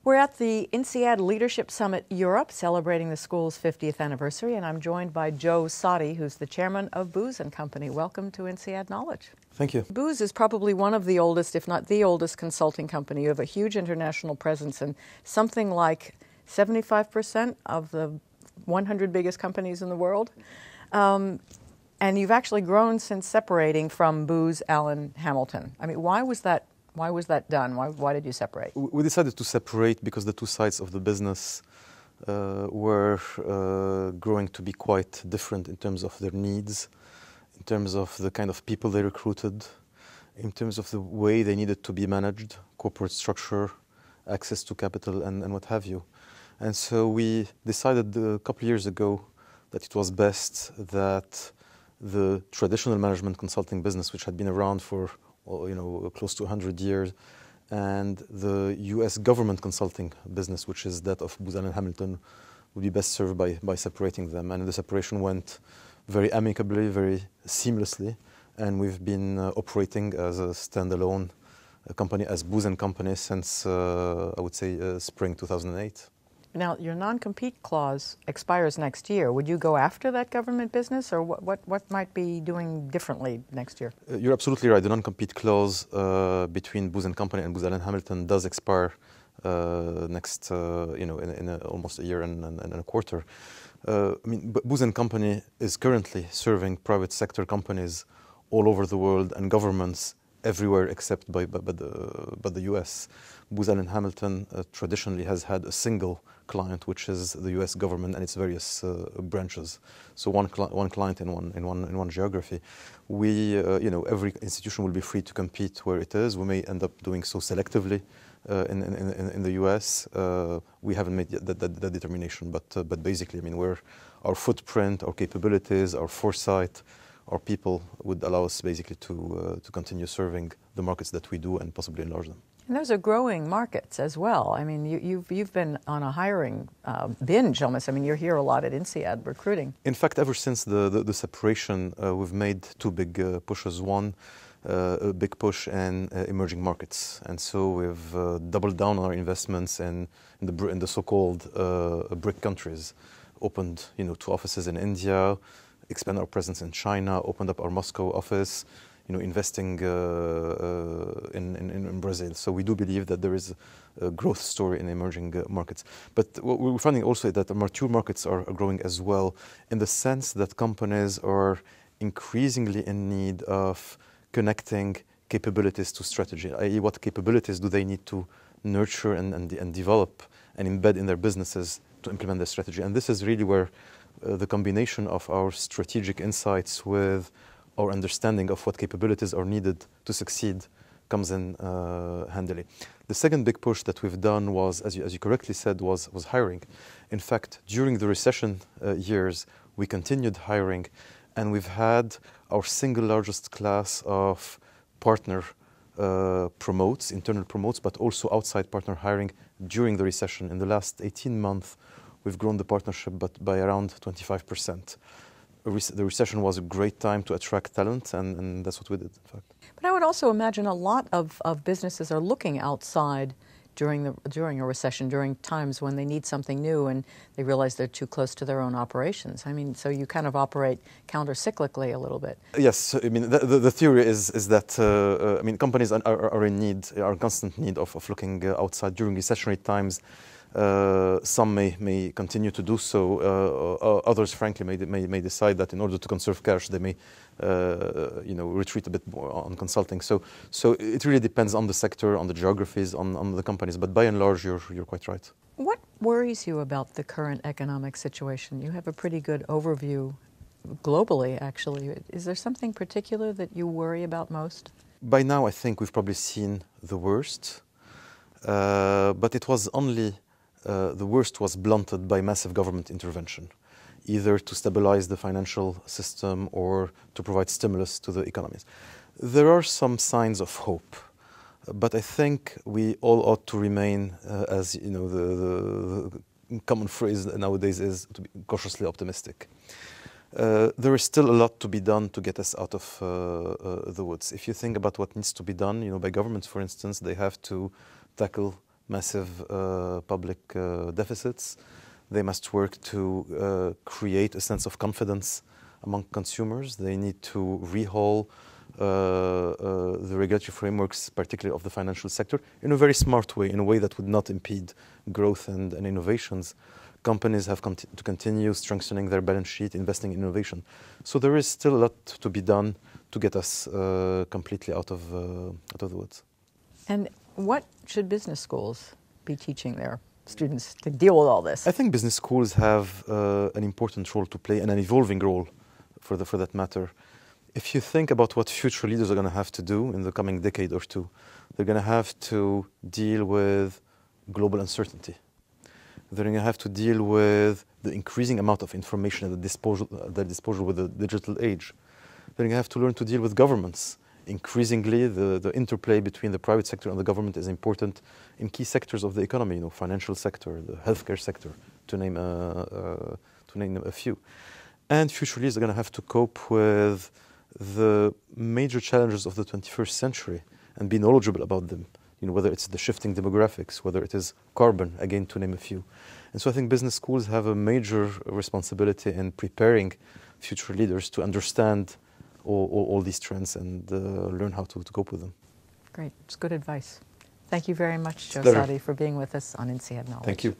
We're at the INSEAD Leadership Summit Europe, celebrating the school's 50th anniversary, and I'm joined by Joe Saddi, who's the chairman of Booz Company. Welcome to INSEAD Knowledge. Thank you. Booz is probably one of the oldest, if not the oldest, consulting company. You have a huge international presence, and something like 75% of the 100 biggest companies in the world. And you've actually grown since separating from Booz Allen Hamilton. I mean, why was that done? Why did you separate? We decided to separate because the two sides of the business were growing to be quite different in terms of their needs, in terms of the kind of people they recruited, in terms of the way they needed to be managed, corporate structure, access to capital, and what have you. And so we decided a couple of years ago that it was best that the traditional management consulting business, which had been around for close to 100 years, and the U.S. government consulting business, which is that of Booz Allen Hamilton, would be best served by separating them. And the separation went very amicably, very seamlessly, and we've been operating as a standalone company, as Booz Company, since, I would say, spring 2008. Now, your non-compete clause expires next year. Would you go after that government business, or what might be doing differently next year? You're absolutely right. The non-compete clause between Booz Company and Booz Allen Hamilton does expire next, in almost a year and a quarter. Booz Company is currently serving private sector companies all over the world and governments everywhere except by the U.S. Booz Allen Hamilton traditionally has had a single client, which is the U.S. government and its various branches. So one client in one geography. We, every institution will be free to compete where it is. We may end up doing so selectively in the U.S. We haven't made that determination, but basically, our footprint, our capabilities, our foresight, our people would allow us basically to continue serving the markets that we do and possibly enlarge them. And those are growing markets as well. I mean, you've been on a hiring binge almost. I mean, you're here a lot at INSEAD recruiting. In fact, ever since the separation, we've made two big pushes. One, a big push in emerging markets, and so we've doubled down on our investments in the so-called BRIC countries. Opened, 2 offices in India, expand our presence in China, opened up our Moscow office, investing in Brazil. So we do believe that there is a growth story in emerging markets. But what we're finding also is that the mature markets are growing as well, in the sense that companies are increasingly in need of connecting capabilities to strategy, i.e. what capabilities do they need to nurture and develop and embed in their businesses to implement their strategy. And this is really where the combination of our strategic insights with our understanding of what capabilities are needed to succeed comes in handily. The second big push that we've done was, as you correctly said, was hiring. In fact, during the recession years, we continued hiring, and we've had our single largest class of partner promotes, internal promotes, but also outside partner hiring during the recession. In the last 18 months, we've grown the partnership by around 25%. The recession was a great time to attract talent, and that's what we did, in fact. But I would also imagine a lot of businesses are looking outside during a recession, during times when they need something new and they realize they're too close to their own operations. I mean, so you kind of operate countercyclically a little bit. Yes, the theory is that companies are in constant need of looking outside during recessionary times. Some may continue to do so. Others, frankly, may decide that in order to conserve cash, they may retreat a bit more on consulting. So it really depends on the sector, on the geographies, on the companies. But by and large, you're quite right. What worries you about the current economic situation? You have a pretty good overview globally, actually. Is there something particular that you worry about most? By now, I think we've probably seen the worst. But it was only the worst was blunted by massive government intervention, either to stabilize the financial system or to provide stimulus to the economies. There are some signs of hope, but I think we all ought to remain, as the common phrase nowadays is, to be cautiously optimistic. There is still a lot to be done to get us out of the woods. If you think about what needs to be done, by governments, for instance, they have to tackle massive public deficits. They must work to create a sense of confidence among consumers. They need to rehaul the regulatory frameworks, particularly of the financial sector, in a very smart way, in a way that would not impede growth and innovations. Companies have to continue strengthening their balance sheet, investing in innovation. So there is still a lot to be done to get us completely out of the woods. And what should business schools be teaching their students to deal with all this? I think business schools have an important role to play, and an evolving role for that matter. If you think about what future leaders are going to have to do in the coming decade or two, they're going to have to deal with global uncertainty. They're going to have to deal with the increasing amount of information at their disposal with the digital age. They're going to have to learn to deal with governments. Increasingly, the interplay between the private sector and the government is important in key sectors of the economy, financial sector, the healthcare sector, to name a few. And future leaders are going to have to cope with the major challenges of the 21st century and be knowledgeable about them. Whether it's the shifting demographics, whether it is carbon, again, to name a few. And so I think business schools have a major responsibility in preparing future leaders to understand all these trends and learn how to cope with them. Great. It's good advice. Thank you very much, Joe Pleasure. Saddi, for being with us on INSEAD Knowledge. Thank you.